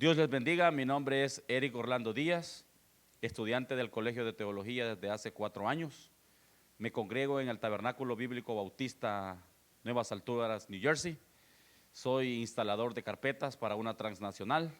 Dios les bendiga, mi nombre es Eric Orlando Díaz, estudiante del Colegio de Teología desde hace 4 años. Me congrego en el Tabernáculo Bíblico Bautista Nuevas Alturas, New Jersey. Soy instalador de carpetas para una transnacional.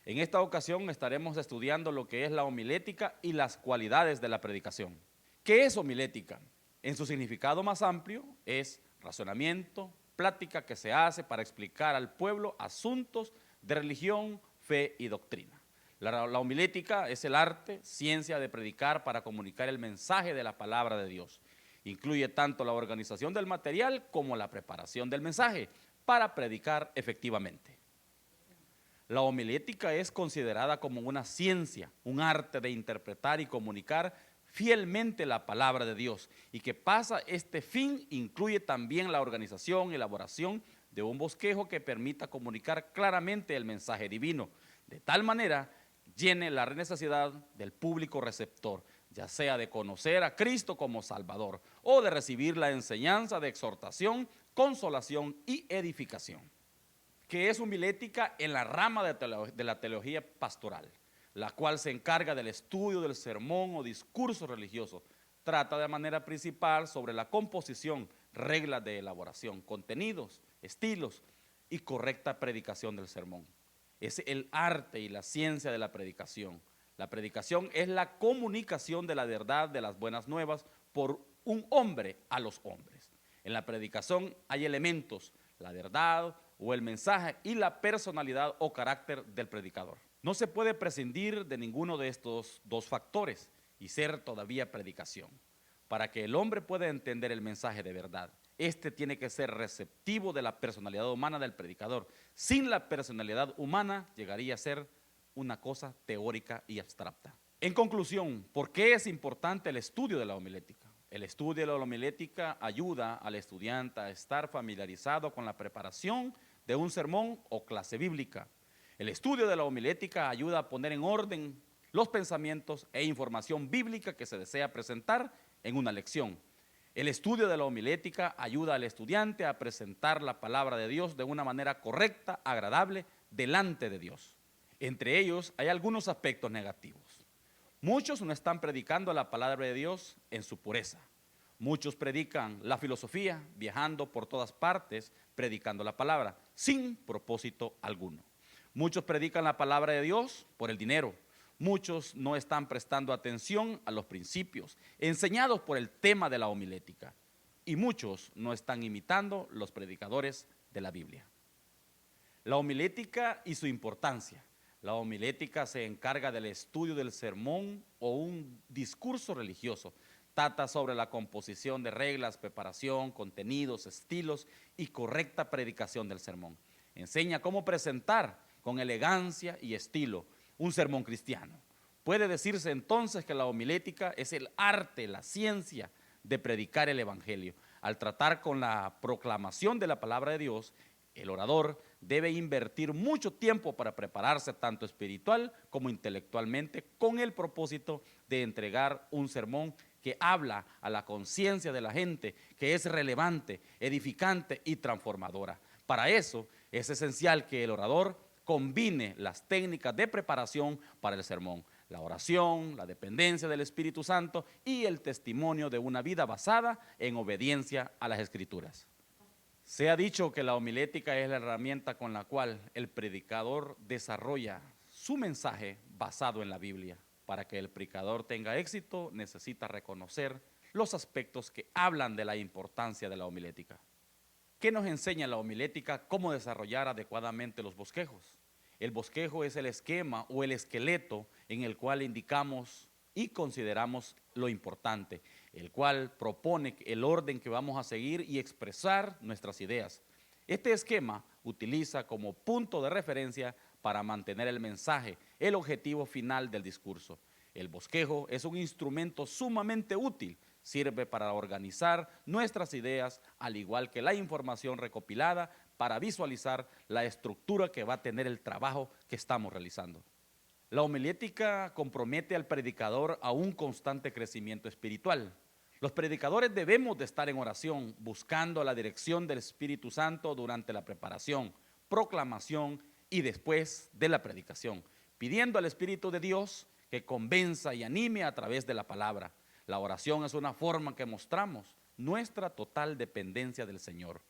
En esta ocasión estaremos estudiando lo que es la homilética y las cualidades de la predicación. ¿Qué es homilética? En su significado más amplio es razonamiento, plática que se hace para explicar al pueblo asuntos de religión, fe y doctrina. La homilética es el arte, ciencia de predicar para comunicar el mensaje de la palabra de Dios. Incluye tanto la organización del material como la preparación del mensaje para predicar efectivamente. La homilética es considerada como una ciencia, un arte de interpretar y comunicar fielmente la palabra de Dios, y que pasa este fin incluye también la organización y elaboración de un bosquejo que permita comunicar claramente el mensaje divino, de tal manera llene la necesidad del público receptor, ya sea de conocer a Cristo como Salvador o de recibir la enseñanza de exhortación, consolación y edificación. Que es homilética en la rama de la teología pastoral, la cual se encarga del estudio del sermón o discurso religioso. Trata de manera principal sobre la composición, reglas de elaboración, contenidos, estilos y correcta predicación del sermón. Es el arte y la ciencia de la predicación. La predicación es la comunicación de la verdad de las buenas nuevas por un hombre a los hombres. En la predicación hay elementos, la verdad o el mensaje y la personalidad o carácter del predicador. No se puede prescindir de ninguno de estos dos factores y ser todavía predicación. Para que el hombre pueda entender el mensaje de verdad, este tiene que ser receptivo de la personalidad humana del predicador. Sin la personalidad humana llegaría a ser una cosa teórica y abstracta. En conclusión, ¿por qué es importante el estudio de la homilética? El estudio de la homilética ayuda al estudiante a estar familiarizado con la preparación de un sermón o clase bíblica. El estudio de la homilética ayuda a poner en orden los pensamientos e información bíblica que se desea presentar en una lección. El estudio de la homilética ayuda al estudiante a presentar la palabra de Dios de una manera correcta, agradable, delante de Dios. Entre ellos hay algunos aspectos negativos. Muchos no están predicando la palabra de Dios en su pureza. Muchos predican la filosofía, viajando por todas partes, predicando la palabra, sin propósito alguno. Muchos predican la palabra de Dios por el dinero. Muchos no están prestando atención a los principios enseñados por el tema de la homilética. Y muchos no están imitando los predicadores de la Biblia. La homilética y su importancia. La homilética se encarga del estudio del sermón o un discurso religioso. Trata sobre la composición de reglas, preparación, contenidos, estilos y correcta predicación del sermón. Enseña cómo presentar con elegancia y estilo un sermón cristiano. Puede decirse entonces que la homilética es el arte, la ciencia de predicar el evangelio. Al tratar con la proclamación de la palabra de Dios, el orador debe invertir mucho tiempo para prepararse tanto espiritual como intelectualmente con el propósito de entregar un sermón que habla a la conciencia de la gente, que es relevante, edificante y transformadora. Para eso es esencial que el orador combine las técnicas de preparación para el sermón, la oración, la dependencia del Espíritu Santo y el testimonio de una vida basada en obediencia a las Escrituras. Se ha dicho que la homilética es la herramienta con la cual el predicador desarrolla su mensaje basado en la Biblia. Para que el predicador tenga éxito, necesita reconocer los aspectos que hablan de la importancia de la homilética. ¿Qué nos enseña la homilética? Cómo desarrollar adecuadamente los bosquejos. El bosquejo es el esquema o el esqueleto en el cual indicamos y consideramos lo importante, el cual propone el orden que vamos a seguir y expresar nuestras ideas. Este esquema utiliza como punto de referencia para mantener el mensaje, el objetivo final del discurso. El bosquejo es un instrumento sumamente útil. Sirve para organizar nuestras ideas, al igual que la información recopilada para visualizar la estructura que va a tener el trabajo que estamos realizando. La homilética compromete al predicador a un constante crecimiento espiritual. Los predicadores debemos de estar en oración, buscando la dirección del Espíritu Santo durante la preparación, proclamación y después de la predicación, pidiendo al Espíritu de Dios que convenza y anime a través de la palabra. La oración es una forma que mostramos nuestra total dependencia del Señor.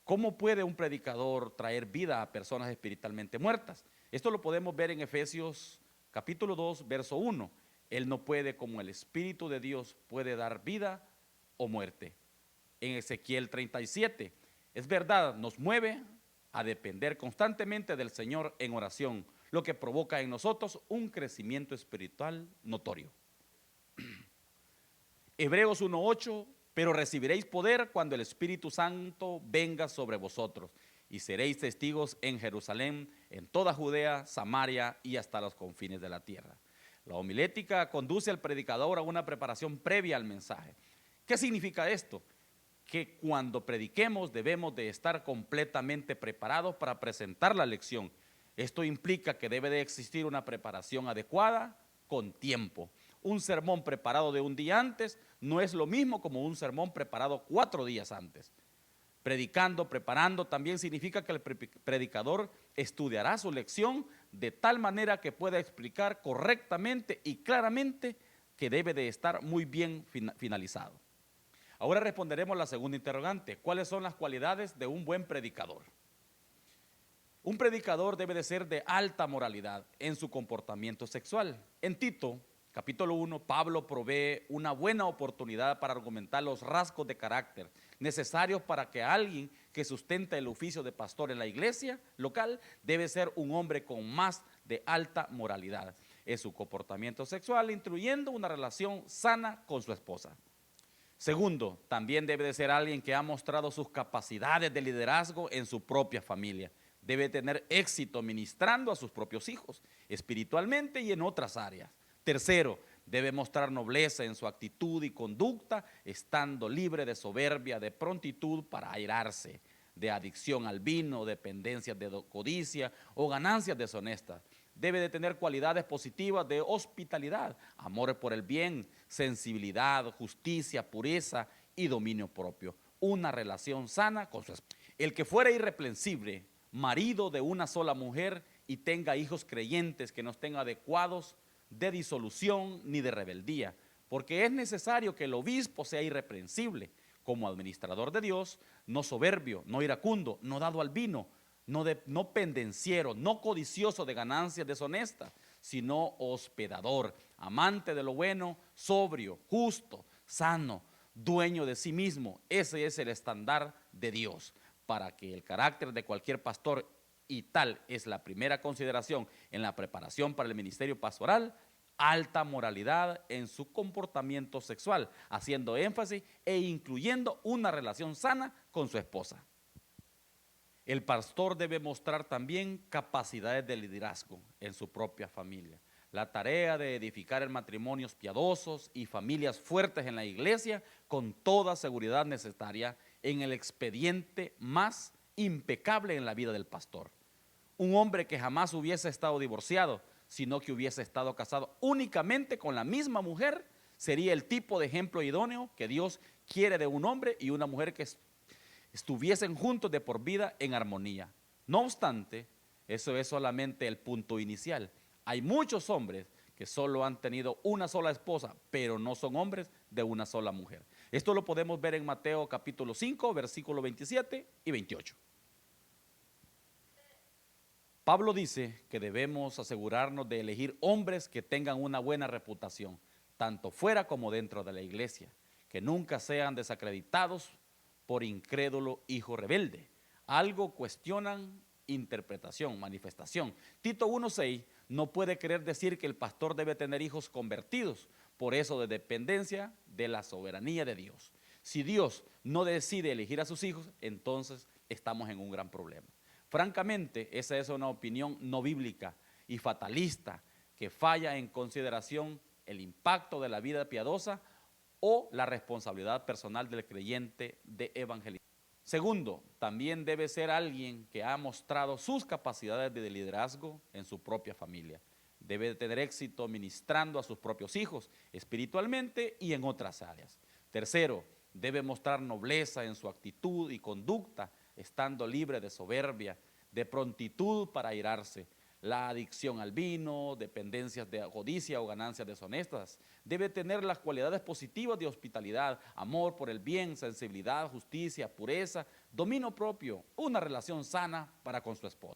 ¿Cómo puede un predicador traer vida a personas espiritualmente muertas? Esto lo podemos ver en Efesios capítulo 2, verso 1. Él no puede, como el Espíritu de Dios, puede dar vida o muerte. En Ezequiel 37, es verdad, nos mueve a depender constantemente del Señor en oración, lo que provoca en nosotros un crecimiento espiritual notorio. Hebreos 1:8, pero recibiréis poder cuando el Espíritu Santo venga sobre vosotros, y seréis testigos en Jerusalén, en toda Judea, Samaria y hasta los confines de la tierra. La homilética conduce al predicador a una preparación previa al mensaje. ¿Qué significa esto? Que cuando prediquemos debemos de estar completamente preparados para presentar la lección. Esto implica que debe de existir una preparación adecuada con tiempo. Un sermón preparado de un día antes no es lo mismo como un sermón preparado 4 días antes. Predicando, preparando, también significa que el predicador estudiará su lección de tal manera que pueda explicar correctamente y claramente que debe de estar muy bien finalizado. Ahora responderemos la segunda interrogante. ¿Cuáles son las cualidades de un buen predicador? Un predicador debe de ser de alta moralidad en su comportamiento sexual. En Tito, capítulo 1, Pablo provee una buena oportunidad para argumentar los rasgos de carácter necesarios para que alguien que sustenta el oficio de pastor en la iglesia local debe ser un hombre con más de alta moralidad en su comportamiento sexual, incluyendo una relación sana con su esposa. Segundo, también debe de ser alguien que ha mostrado sus capacidades de liderazgo en su propia familia. Debe tener éxito ministrando a sus propios hijos, espiritualmente y en otras áreas. Tercero, debe mostrar nobleza en su actitud y conducta, estando libre de soberbia, de prontitud para airarse, de adicción al vino, dependencias de codicia o ganancias deshonestas. Debe de tener cualidades positivas de hospitalidad, amor por el bien, sensibilidad, justicia, pureza y dominio propio. Una relación sana con su esposa. El que fuera irreprensible, marido de una sola mujer y tenga hijos creyentes que no estén adecuados de disolución ni de rebeldía, porque es necesario que el obispo sea irreprensible como administrador de Dios, no soberbio, no iracundo, no dado al vino, no pendenciero, no codicioso de ganancias deshonestas, sino hospedador, amante de lo bueno, sobrio, justo, sano, dueño de sí mismo. Ese es el estándar de Dios para que el carácter de cualquier pastor, y tal es la primera consideración en la preparación para el ministerio pastoral, alta moralidad en su comportamiento sexual, haciendo énfasis e incluyendo una relación sana con su esposa. El pastor debe mostrar también capacidades de liderazgo en su propia familia. La tarea de edificar el matrimonios piadosos y familias fuertes en la iglesia con toda seguridad necesaria en el expediente más impecable en la vida del pastor. Un hombre que jamás hubiese estado divorciado, sino que hubiese estado casado únicamente con la misma mujer, sería el tipo de ejemplo idóneo que Dios quiere de un hombre y una mujer que estuviesen juntos de por vida en armonía. No obstante, eso es solamente el punto inicial. Hay muchos hombres que solo han tenido una sola esposa, pero no son hombres de una sola mujer. Esto lo podemos ver en Mateo capítulo 5, versículos 27 y 28. Pablo dice que debemos asegurarnos de elegir hombres que tengan una buena reputación, tanto fuera como dentro de la iglesia, que nunca sean desacreditados por incrédulo hijo rebelde. Algo cuestionan interpretación, manifestación. Tito 1:6 no puede querer decir que el pastor debe tener hijos convertidos, por eso de dependencia de la soberanía de Dios. Si Dios no decide elegir a sus hijos, entonces estamos en un gran problema. Francamente, esa es una opinión no bíblica y fatalista que falla en consideración el impacto de la vida piadosa o la responsabilidad personal del creyente de evangelizar. Segundo, también debe ser alguien que ha mostrado sus capacidades de liderazgo en su propia familia. Debe tener éxito ministrando a sus propios hijos espiritualmente y en otras áreas. Tercero, debe mostrar nobleza en su actitud y conducta, estando libre de soberbia, de prontitud para airarse, la adicción al vino, dependencias de codicia o ganancias deshonestas. Debe tener las cualidades positivas de hospitalidad, amor por el bien, sensibilidad, justicia, pureza, dominio propio, una relación sana para con su esposa.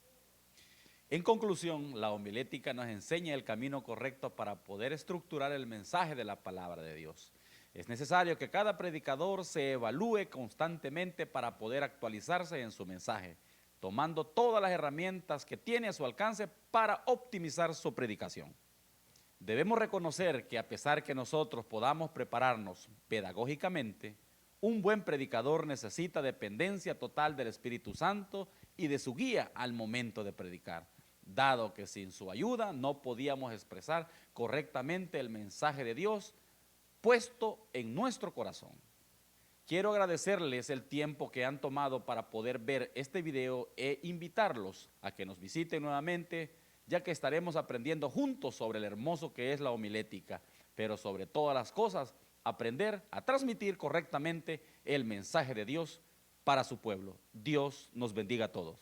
En conclusión, la homilética nos enseña el camino correcto para poder estructurar el mensaje de la palabra de Dios. Es necesario que cada predicador se evalúe constantemente para poder actualizarse en su mensaje, tomando todas las herramientas que tiene a su alcance para optimizar su predicación. Debemos reconocer que a pesar que nosotros podamos prepararnos pedagógicamente, un buen predicador necesita dependencia total del Espíritu Santo y de su guía al momento de predicar, dado que sin su ayuda no podíamos expresar correctamente el mensaje de Dios puesto en nuestro corazón. Quiero agradecerles el tiempo que han tomado para poder ver este video e invitarlos a que nos visiten nuevamente, ya que estaremos aprendiendo juntos sobre el hermoso que es la homilética, pero sobre todas las cosas, aprender a transmitir correctamente el mensaje de Dios para su pueblo. Dios nos bendiga a todos.